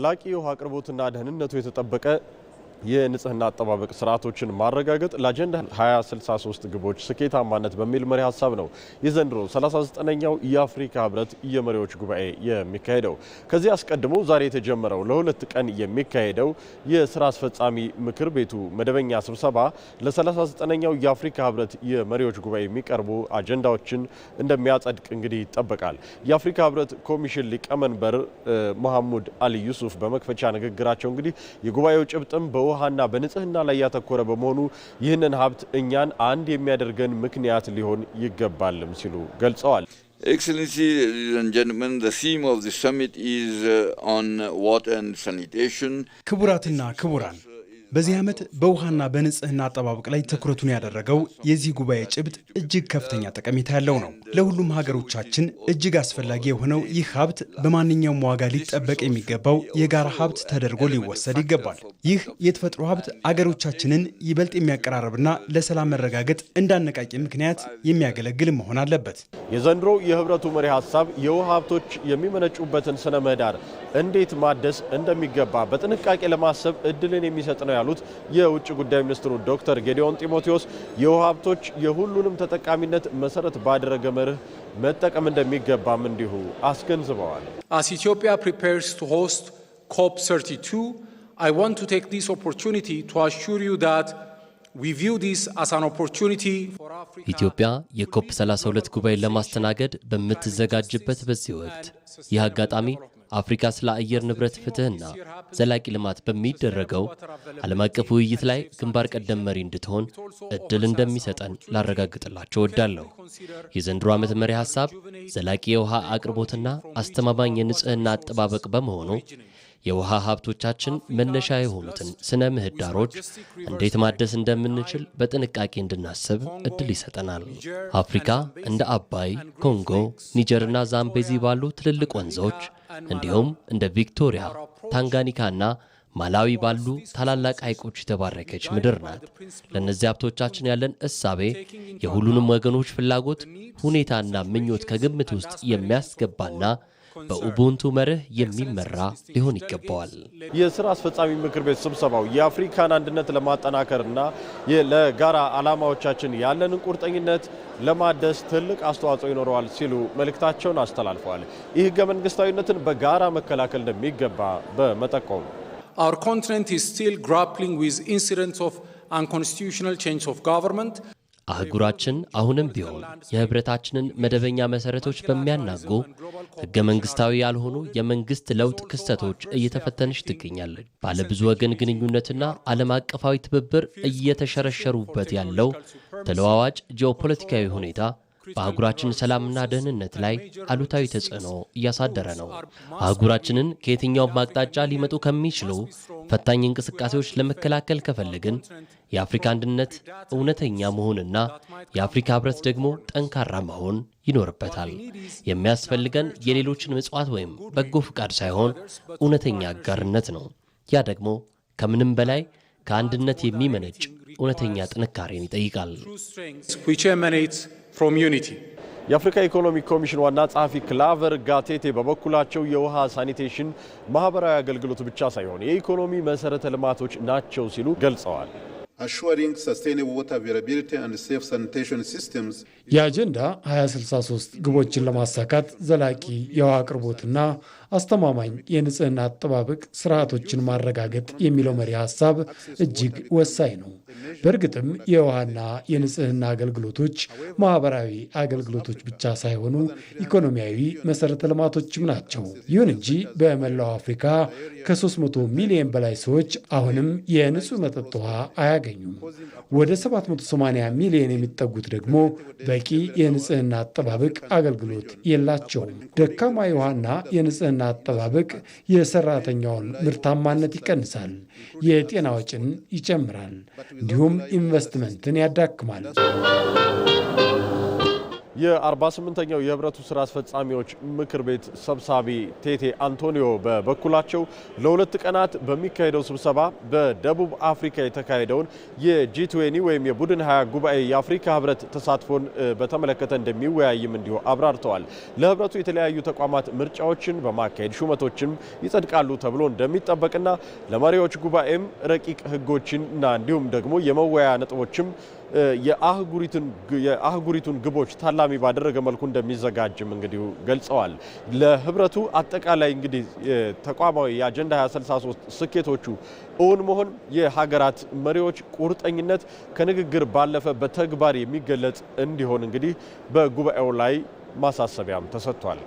ዘላቂ የውሃ አቅርቦትና ደህንነቱ የተጠበቀ የንጽህና አጠባበቅ ስርዓቶችን ማረጋገጥ ለአጀንዳ 2063 ግቦች ስኬታማነት በሚል መሪ ሐሳብ ነው የዘንድሮ 39ኛው የአፍሪካ ህብረት የመሪዎች ጉባኤ የሚካሄደው። ከዚህ አስቀድሞ ዛሬ የተጀመረው ለሁለት ቀን የሚካሄደው የስራ አስፈጻሚ ምክር ቤቱ መደበኛ ስብሰባ ለ39ኛው የአፍሪካ ህብረት የመሪዎች ጉባኤ የሚቀርቡ አጀንዳዎችን እንደሚያጸድቅ እንግዲህ ይጠበቃል። የአፍሪካ ህብረት ኮሚሽን ሊቀመንበር መሐሙድ አሊ ዩሱፍ በመክፈቻ ንግግራቸው እንግዲህ የጉባኤው ጭብጥም በውሃና በንጽህና ላይ ያተኮረ በመሆኑ ይህንን ሀብት እኛን አንድ የሚያደርገን ምክንያት ሊሆን ይገባልም ሲሉ ገልጸዋል። Excellency, ladies and gentlemen, the theme of the summit is on water and sanitation. ክቡራትና ክቡራን በዚህ ዓመት በውሃና በንጽህና አጠባበቅ ላይ ትኩረቱን ያደረገው የዚህ ጉባኤ ጭብጥ እጅግ ከፍተኛ ጠቀሜታ ያለው ነው። ለሁሉም ሀገሮቻችን እጅግ አስፈላጊ የሆነው ይህ ሀብት በማንኛውም ዋጋ ሊጠበቅ የሚገባው የጋራ ሀብት ተደርጎ ሊወሰድ ይገባል። ይህ የተፈጥሮ ሀብት አገሮቻችንን ይበልጥ የሚያቀራርብና ለሰላም መረጋገጥ እንዳነቃቂ ምክንያት የሚያገለግል መሆን አለበት። የዘንድሮ የህብረቱ መሪ ሐሳብ የውሃ ሀብቶች የሚመነጩበትን ስነ ምህዳር እንዴት ማደስ እንደሚገባ በጥንቃቄ ለማሰብ እድልን የሚሰጥ ነው ያሉት የውጭ ጉዳይ ሚኒስትሩ ዶክተር ጌዲዮን ጢሞቴዎስ የውሃ ሀብቶች የሁሉንም ተጠቃሚነት መሰረት ባደረገ መርህ መጠቀም እንደሚገባም እንዲሁ አስገንዝበዋል። As Ethiopia prepares to host COP32, I want to take this opportunity to assure you that we view this as an opportunity for Africa. ኢትዮጵያ የኮፕ 32 ጉባኤን ለማስተናገድ በምትዘጋጅበት በዚህ ወቅት ይህ አጋጣሚ አፍሪካ ስለ አየር ንብረት ፍትህና ዘላቂ ልማት በሚደረገው ዓለም አቀፍ ውይይት ላይ ግንባር ቀደም መሪ እንድትሆን እድል እንደሚሰጠን ላረጋግጥላችሁ እወዳለሁ። የዘንድሮ ዓመት መሪ ሐሳብ ዘላቂ የውሃ አቅርቦትና አስተማማኝ የንጽህና አጠባበቅ በመሆኑ የውሃ ሀብቶቻችን መነሻ የሆኑትን ስነ ምህዳሮች እንዴት ማደስ እንደምንችል በጥንቃቄ እንድናስብ እድል ይሰጠናል። አፍሪካ እንደ አባይ፣ ኮንጎ፣ ኒጀርና ዛምቤዚ ባሉ ትልልቅ ወንዞች እንዲሁም እንደ ቪክቶሪያ፣ ታንጋኒካና ማላዊ ባሉ ታላላቅ ሐይቆች የተባረከች ምድር ናት። ለእነዚህ ሀብቶቻችን ያለን እሳቤ የሁሉንም ወገኖች ፍላጎት፣ ሁኔታና ምኞት ከግምት ውስጥ የሚያስገባና በኡቡንቱ መርህ የሚመራ ሊሆን ይገባዋል። የሥራ አስፈጻሚ ምክር ቤት ስብሰባው የአፍሪካን አንድነት ለማጠናከርና ለጋራ ዓላማዎቻችን ያለንን ቁርጠኝነት ለማደስ ትልቅ አስተዋጽኦ ይኖረዋል ሲሉ መልእክታቸውን አስተላልፈዋል። ይህ ሕገ መንግስታዊነትን በጋራ መከላከል እንደሚገባ በመጠቆም Our continent is still grappling with incidents of unconstitutional change of government. አህጉራችን አሁንም ቢሆን የህብረታችንን መደበኛ መሰረቶች በሚያናጉ ህገ መንግስታዊ ያልሆኑ የመንግስት ለውጥ ክስተቶች እየተፈተነች ትገኛለች። ባለብዙ ወገን ግንኙነትና ዓለም አቀፋዊ ትብብር እየተሸረሸሩበት ያለው ተለዋዋጭ ጂኦፖለቲካዊ ሁኔታ በአህጉራችን ሰላምና ደህንነት ላይ አሉታዊ ተጽዕኖ እያሳደረ ነው። አህጉራችንን ከየትኛውም አቅጣጫ ሊመጡ ከሚችሉ ፈታኝ እንቅስቃሴዎች ለመከላከል ከፈለግን የአፍሪካ አንድነት እውነተኛ መሆንና የአፍሪካ ህብረት ደግሞ ጠንካራ መሆን ይኖርበታል። የሚያስፈልገን የሌሎችን ምጽዋት ወይም በጎ ፍቃድ ሳይሆን እውነተኛ አጋርነት ነው። ያ ደግሞ ከምንም በላይ ከአንድነት የሚመነጭ እውነተኛ ጥንካሬን ይጠይቃል። የአፍሪካ ኢኮኖሚ ኮሚሽን ዋና ጸሐፊ ክላቨር ጋቴቴ በበኩላቸው የውሃ ሳኒቴሽን ማህበራዊ አገልግሎት ብቻ ሳይሆን የኢኮኖሚ መሰረተ ልማቶች ናቸው ሲሉ ገልጸዋል። Assuring sustainable water availability and safe sanitation systems. የአጀንዳ 2063 ግቦችን ለማሳካት ዘላቂ የውሃ አቅርቦትና አስተማማኝ የንጽህና አጠባበቅ ስርዓቶችን ማረጋገጥ የሚለው መሪ ሐሳብ እጅግ ወሳኝ ነው። በእርግጥም የውሃና የንጽህና አገልግሎቶች ማህበራዊ አገልግሎቶች ብቻ ሳይሆኑ ኢኮኖሚያዊ መሰረተ ልማቶችም ናቸው። ይሁን እንጂ በመላው አፍሪካ ከ300 ሚሊዮን በላይ ሰዎች አሁንም የንጹህ መጠጥ ውሃ አያገኙም። ወደ 780 ሚሊዮን የሚጠጉት ደግሞ በቂ የንጽህና አጠባበቅ አገልግሎት የላቸውም። ደካማ የውሃና የንጽህና አጠባበቅ የሰራተኛውን ምርታማነት ይቀንሳል፣ የጤና ወጪን ይጨምራል፣ እንዲሁም ኢንቨስትመንትን ያዳክማል። የ48ኛው የህብረቱ ስራ አስፈጻሚዎች ምክር ቤት ሰብሳቢ ቴቴ አንቶኒዮ በበኩላቸው ለሁለት ቀናት በሚካሄደው ስብሰባ በደቡብ አፍሪካ የተካሄደውን የጂ20 ወይም የቡድን 20 ጉባኤ የአፍሪካ ህብረት ተሳትፎን በተመለከተ እንደሚወያይም እንዲሁ አብራርተዋል። ለህብረቱ የተለያዩ ተቋማት ምርጫዎችን በማካሄድ ሹመቶችን ይጸድቃሉ ተብሎ እንደሚጠበቅና ለመሪዎች ጉባኤም ረቂቅ ህጎችና እንዲሁም ደግሞ የመወያያ ነጥቦችም የአህጉሪቱን ግቦች ታላሚ ባደረገ መልኩ እንደሚዘጋጅም እንግዲህ ገልጸዋል። ለህብረቱ አጠቃላይ እንግዲህ ተቋማዊ የአጀንዳ 2063 ስኬቶቹ እውን መሆን የሀገራት መሪዎች ቁርጠኝነት ከንግግር ባለፈ በተግባር የሚገለጽ እንዲሆን እንግዲህ በጉባኤው ላይ ማሳሰቢያም ተሰጥቷል።